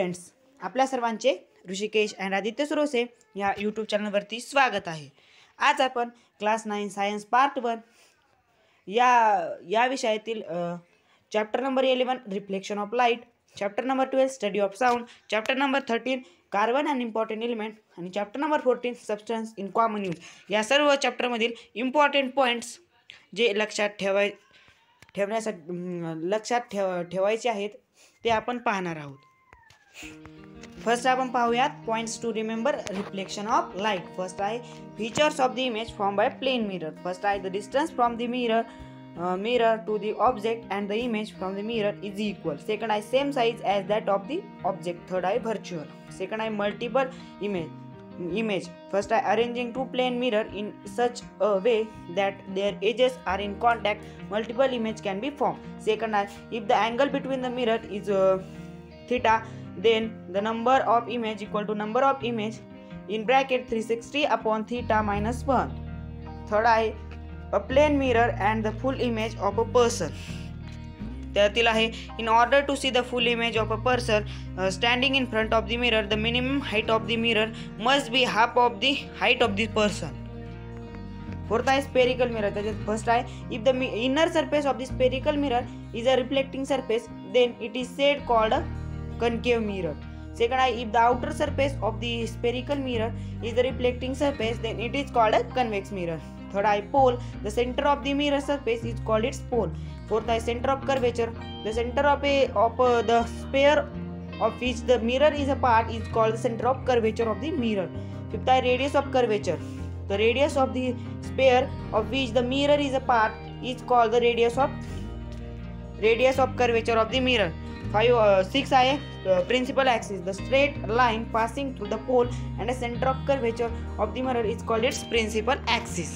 Friends, आपल्या सर्वांचे Rishikesh and Aditya Surose या यूट्यूब चॅनलवरती स्वागत आहे। आज आपण क्लास 9 सायन्स पार्ट 1 या विषयातील chapter number 11 reflection of light, chapter number 12 study of sound, chapter number 13 carbon and important element आणि chapter number 14 substance in common use या सर्व चॅप्टरमधील इम्पॉर्टंट पॉईंट्स जे लक्षात ठेवायचे आहेत ते आपण पाहणार आहोत। फर्स्ट आपण पाहूयात points to remember reflection of light. First आहे features of the image form by plane mirror. First आहे the distance from the mirror to the object and the image from the mirror is equal. Second आहे same size as that of the object. Third आहे virtual. Second आहे multiple image. First आहे arranging two plane mirror in such a way that their edges are in contact, multiple image can be formed. Second आहे if the angle between the mirror is theta, then the number of image equal to number of image in bracket 360 upon theta minus 1. Third आहे a plane mirror and the full image of a person. त्यातील आहे in order to see the full image of a person standing in front of the mirror, the minimum height of the mirror must be half of the height of the person. Fourth आहे spherical mirror. त्याच्यात first आहे if the inner surface of the spherical mirror is a reflecting surface, then it is said called a concave mirror. Second आहे if the outer surface of the spherical mirror is the reflecting surface, then it is called a convex mirror. Third आहे pole. The center of the mirror surface is called its pole. Fourth आहे center of curvature. The center of the sphere of which the mirror is a part is called the center of curvature of the mirror. Fifth आहे radius of curvature. The radius of the sphere of which the mirror is a part is called the radius of curvature of the mirror. 6 आहे principal axis. The straight line passing through the pole and the center of curvature of the mirror is called its principal axis.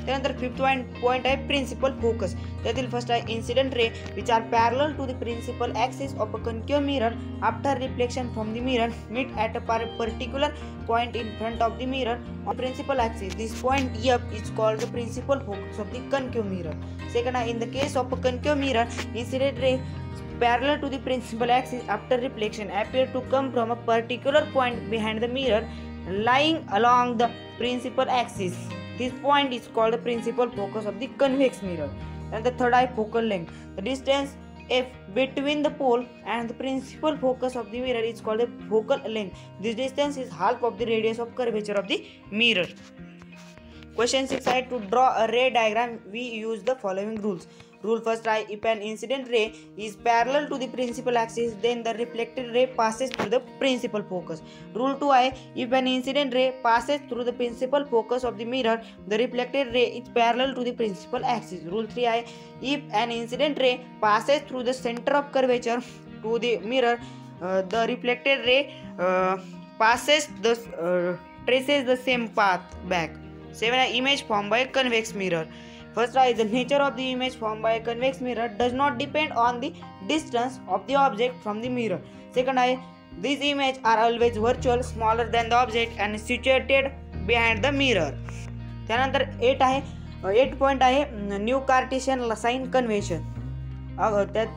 त्यानंतर fifth point आहे principal focus. त्यातील first आहे incident ray which are parallel to the principal axis of a concave mirror after reflection from the mirror meet at a particular point in front of the mirror on principal axis. This point F is called the principal focus of the concave mirror. Second आहे in the case of a concave mirror incident ray parallel to the principal axis after reflection appear to come from a particular point behind the mirror lying along the principal axis. This point is called the principal focus of the convex mirror. And the third eye focal length. The distance f between the pole and the principal focus of the mirror is called the focal length. This distance is half of the radius of curvature of the mirror. Question 6 आहे to draw a ray diagram we use the following rules. Rule first आहे if an incident ray is parallel to the principal axis, then the reflected ray passes through the principal focus. Rule 2 आहे if an incident ray passes through the principal focus of the mirror, the reflected ray is parallel to the principal axis. Rule 3 आहे if an incident ray passes through the center of curvature to the mirror, the reflected ray traces the same path back. 7 आहे image formed by convex mirror. First is the nature of the image formed by a convex mirror does not depend on the distance of the object from the mirror. Second is these images are always virtual, smaller than the object and situated behind the mirror. त्यानंतर 8 point आहे new Cartesian sign convention.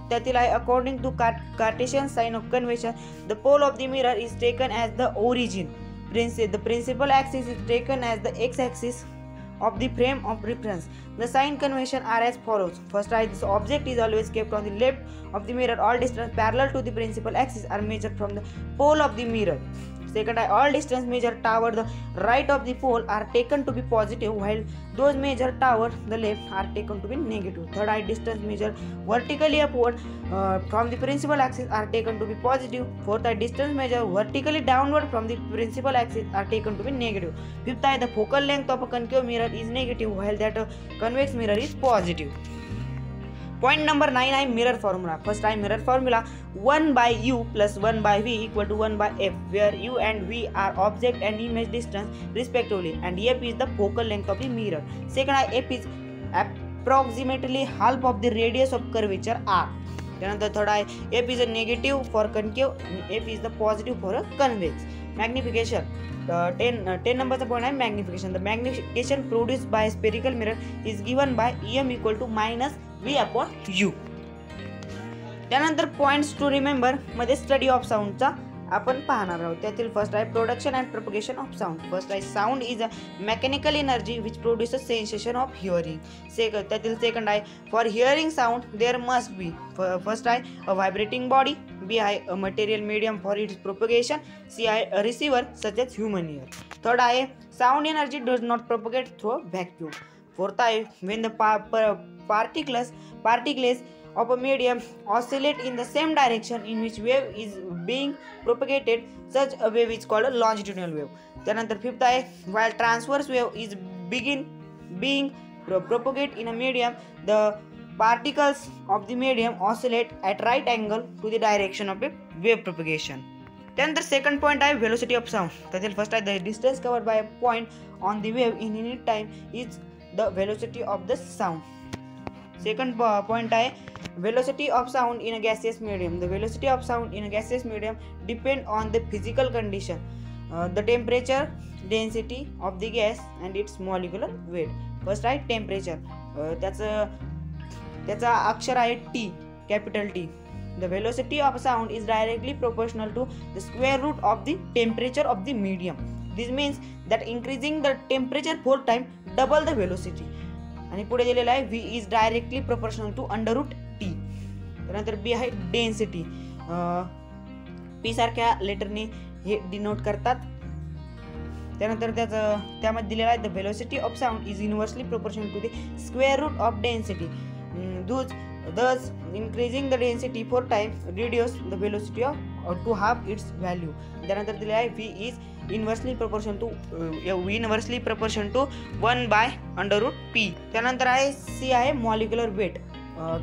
त्यातील आहे according to Cartesian sign of convention the pole of the mirror is taken as the origin. The principal axis is taken as the x-axis of the frame of reference. The sign convention are as follows. First, this object is always kept on the left of the mirror. All distance parallel to the principal axis are measured from the pole of the mirror. Second, all distance measured toward the right of the pole are taken to be positive, while those measured toward the left are taken to be negative. Third, distance measured vertically upward from the principal axis are taken to be positive. Fourth, distance measured vertically downward from the principal axis are taken to be negative. Fifth, the focal length of a concave mirror is negative, while that convex mirror is positive. Point number 9 आहे mirror formula. First आहे mirror formula 1 by u plus 1 by v equal to 1 by f, where u and v are object and image distance respectively, and f is the focal length of the mirror. Second आहे f is approximately half of the radius of curvature r. त्यानंतर third आहे f is a negative for concave, f is the positive for a convex. Magnification 10 नंबरचा point आहे magnification. The magnification produced by spherical mirror is given by em equal to minus v upon u. त्यानंतर points to remember मध्ये study of साऊंडचा आपण पाहणार आहोत. त्यातील first आहे production and propagation of sound. First आहे sound is a mechanical energy which produces sensation of hearing. त्यातील सेकंड आहे for hearing sound there must be. First आहे अ व्हायब्रेटिंग बॉडी. बी आहे a material medium for its propagation. C आहे a receiver such as human ear. Third आहे sound energy does not propagate through a vacuum. Fourth आहे when the particles of a medium oscillate in the same direction in which wave is being propagated, such a wave is called a longitudinal wave. त्यानंतर fifth आहे while transverse wave is being propagated in a medium, the particles of the medium oscillate at right angle to the direction of the wave propagation. त्यानंतर second point आहे velocity of sound. त्यातील first आहे the distance covered by a point on the wave in unit time is the velocity of the sound. Second point आहे velocity of sound in a gaseous medium. The velocity of sound in a gaseous medium depend on the physical condition, the temperature, density of the gas and its molecular weight. First आहे temperature. त्याचा अक्षर आहे T, capital T. The velocity of sound is directly proportional to the square root of the temperature of the medium. This means that increasing the temperature 4 times double the velocity. आणि पुढे दिलेला आहे V is directly proportional to under root T. त्यानंतर B आहे density. P सारख्या लेटरने हे denote करतात. त्यानंतर त्यामध्ये दिलेला आहे the velocity of sound is inversely proportional to the square root of density. Thus increasing the density 4 times reduce the velocity to half its value. त्यानंतर दिले आहे V is inversely proportional to 1 by under root P. त्यानंतर आहे C आहे molecular weight.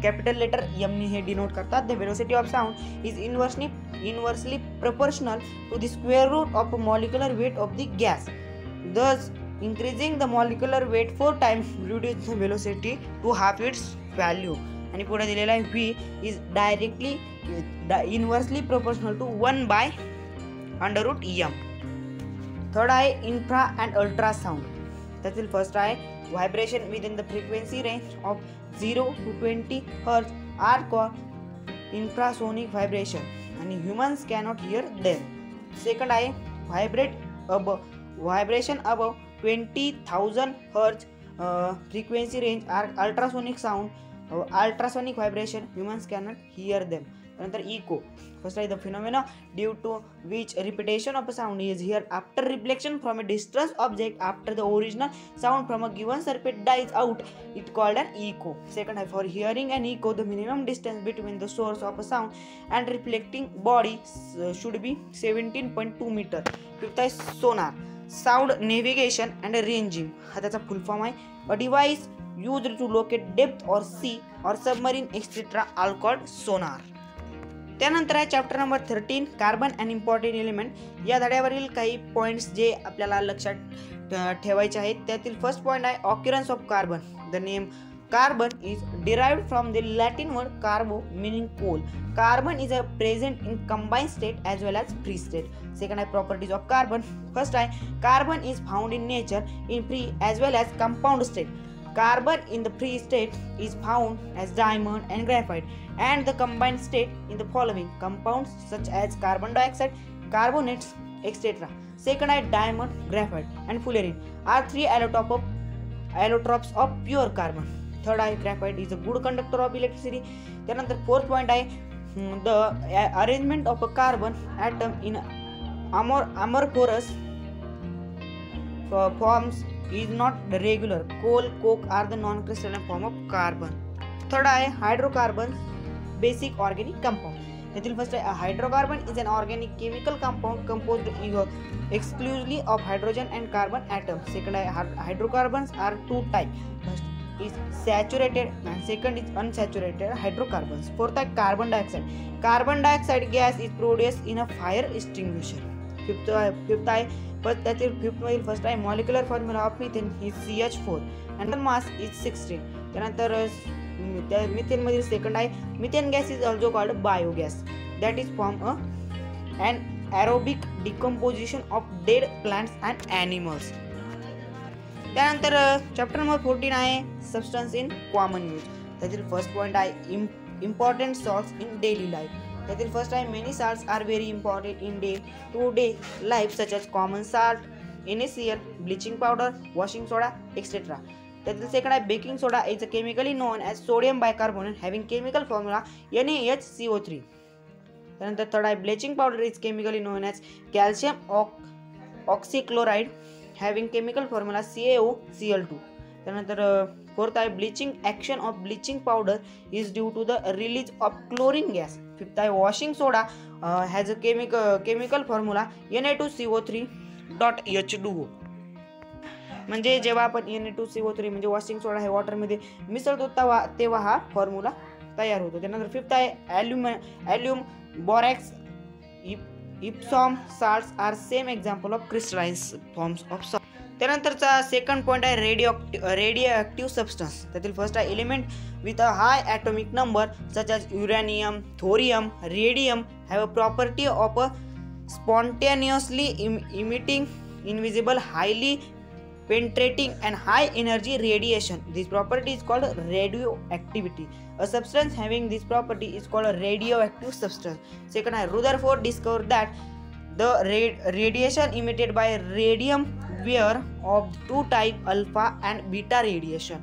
Capital letter M ने हे denote करतात. The velocity of sound is inversely proportional to the square root of molecular weight of the gas. Thus increasing the molecular weight 4 times reduce the velocity to half its value. आणि पुढे दिलेला आहे V is directly inversely proportional to 1 by under root M. Third आहे infra and ultra sound. त्यातील first आहे vibration within the frequency range of 0 to 20 Hz are called infrasonic vibration आणि humans cannot hear them. Second आहे vibration above 20,000 Hz frequency range are ultrasonic sound. Ultrasonic vibration humans cannot hear them. त्यानंतर echo. First आहे the phenomena due to which repetition of a sound is hear after reflection from a distance object after the original sound from a given circuit dies out it called an echo. Second आहे for hearing an echo the minimum distance between the source of a sound and reflecting body should be 17.2 metre. Fifth आहे sonar. Sound navigation and ranging हा त्याचा full form आहे. A device used to locate depth or sea or submarine etc. all called sonar. त्यानंतर आहे chapter number 13 carbon and important element. या धड्यावरील काही points जे आपल्याला लक्षात ठेवायचे आहेत. त्यातील फर्स्ट पॉईंट आहे occurrence of carbon. The name carbon is derived from the Latin word carbo meaning coal. Carbon is a present in combined state as well as free state. Second आहे properties of carbon. First आहे carbon is found in nature in free as well as compound state. Carbon in the free state is found as diamond and graphite, and the combined state in the following compounds such as carbon dioxide, carbonates, etc. Second is diamond, graphite, and fullerene are three allotropes of pure carbon. Third is graphite is a good conductor of electricity. त्यानंतर fourth point आहे the arrangement of a carbon atom in amorphous forms is not regular. Coal, coke are the non-crystalline form of carbon. Third आहे hydrocarbons, basic organic compound. त्यातील first आहे hydrocarbon is an organic chemical compound composed exclusively of hydrogen and carbon atoms. Second आहे hydrocarbons are two types. First is saturated and second is unsaturated hydrocarbons. Fourth आहे carbon dioxide. Carbon dioxide gas is produced in a fire extinguisher. Fifth आहे त्यातील फिफ्थमधील first आहे molecular formula of methane is CH4 and mass is 16. त्यानंतर मिथेनमधील second आहे methane gas is also called biogas that is form anaerobic decomposition of dead plants and animals. त्यानंतर chapter number 14 आहे substance in common use. त्यातील first point आहे important salts in daily life. त्यातील first आहे many salts are very important in day to day life such as common salt, NaCl, bleaching powder, washing soda etcetera. त्यातील second आहे baking soda is chemically known as sodium bicarbonate having chemical formula NaHCO3. त्यानंतर third आहे bleaching powder is chemically known as calcium oxychloride having chemical formula CaOCl2. त्यानंतर fourth आहे bleaching action of bleaching powder is due to the release of chlorine gas. Fifth आहे washing soda has a chemical formula Na2CO3.H2O. म्हणजे जेव्हा आपण Na2CO3 म्हणजे washing soda हे वॉटरमध्ये मिसळतो तेव्हा हा formula तयार होतो. त्यानंतर फिफ्थ आहे alum borax Epsom salts are same example of crystallines forms of salt. त्यानंतरचा सेकंड पॉईंट आहे रेडिओ ॲक्टिव्ह सबस्टन्स. त्यातील फर्स्ट आहे element with a high atomic number such as uranium, thorium, radium have a property of a spontaneously emitting invisible highly penetrating and high energy radiation. This property is called radioactivity. A substance having this property is called a radioactive substance. Second, Rutherford discovered that the radiation emitted by radium were of two types, alpha and beta radiation.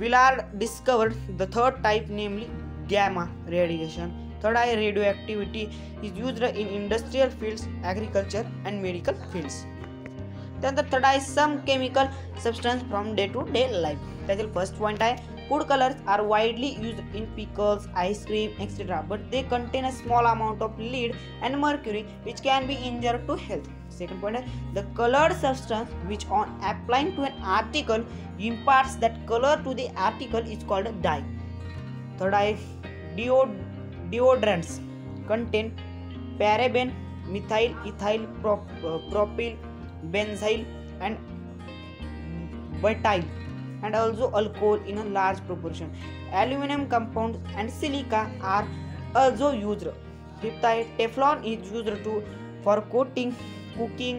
Willard discovered the third type, namely gamma radiation. Third, radioactivity is used in industrial fields, agriculture and medical fields. त्यानंतर third आहे some chemical substance from day to day life. त्यातील first point आहे food colours are widely used in pickles, ice cream etcetera but they contain a small amount of lead and mercury which can be injure to health. Second point आहे the coloured substance which on applying to an article imparts that colour to the article is called dye. Third आहे deodorants contain paraben, methyl, ethyl, propyl, benzyl and butyl and also alcohol in a large proportion. Aluminum compounds and silica are also used. Fifth, Teflon is used for coating cooking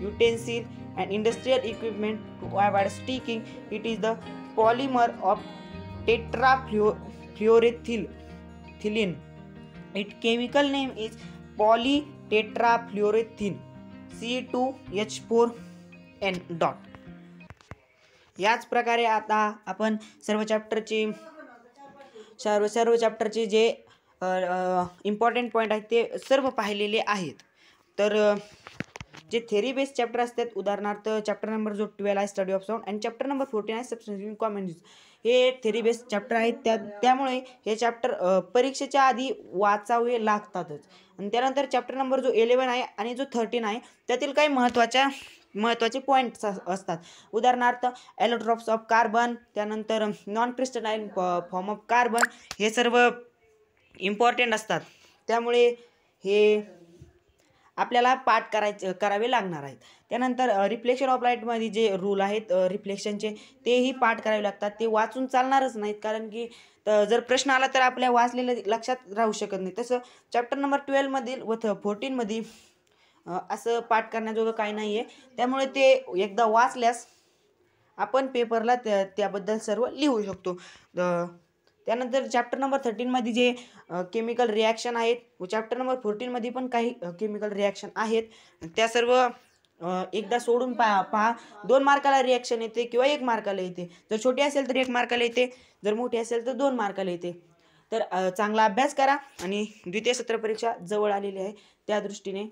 utensils and industrial equipment to avoid sticking. It is the polymer of tetrafluoroethylene. Its chemical name is polytetrafluoroethylene C2H4N dot. याच प्रकारे आता आपण सर्व चॅप्टरचे जे important point आहेत ते सर्व पाहिलेले आहेत. तर जे theory based chapter असतात, उदाहरणार्थ चॅप्टर नंबर जो 12 आहे स्टडी ऑफ साऊंड आणि चॅप्टर नंबर 14 आहे सबस्टन्स इन कॉमन यूज, हे थेरी बेस्ड चॅप्टर आहेत. त्यामुळे हे चॅप्टर परीक्षेच्या आधी वाचावे लागतातच. आणि त्यानंतर चॅप्टर नंबर जो 11 आहे आणि जो 13 आहे त्यातील काही महत्त्वाचे पॉईंट्स असतात. उदाहरणार्थ ॲलोट्रॉप्स ऑफ कार्बन, त्यानंतर non crystalline form of carbon, हे सर्व इम्पॉर्टंट असतात. त्यामुळे हे आपल्याला पाठ करावे लागणार आहेत. त्यानंतर रिफ्लेक्शन ऑफ लाईटमध्ये जे रूल आहेत रिफ्लेक्शनचे तेही पाठ करावे लागतात. ते वाचून चालणारच नाहीत, कारण की जर प्रश्न आला तर आपल्या वाचलेलं लक्षात राहू शकत नाही. तसं चॅप्टर नंबर 12 मधील व 14 मध्ये असं पाठ करण्याजोगं काही नाही आहे. त्यामुळे ते एकदा वाचल्यास आपण पेपरला त्याबद्दल सर्व लिहू शकतो. त्यानंतर चॅप्टर नंबर 13 मध्ये जे केमिकल रिॲक्शन आहेत व चॅप्टर नंबर 14 मध्ये पण काही केमिकल रिॲक्शन आहेत, त्या सर्व एकदा सोडून पहा. 2 मार्काला रिॲक्शन येते किंवा 1 मार्काला येते. जर छोटी असेल तर 1 मार्काला येते, जर मोठी असेल तर 2 मार्काला येते. तर चांगला अभ्यास करा आणि द्वितीय सत्र परीक्षा जवळ आलेली आहे, त्या दृष्टीने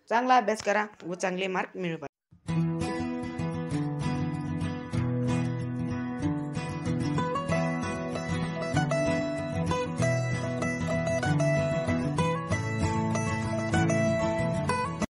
चांगला अभ्यास करा व चांगले मार्क मिळवा.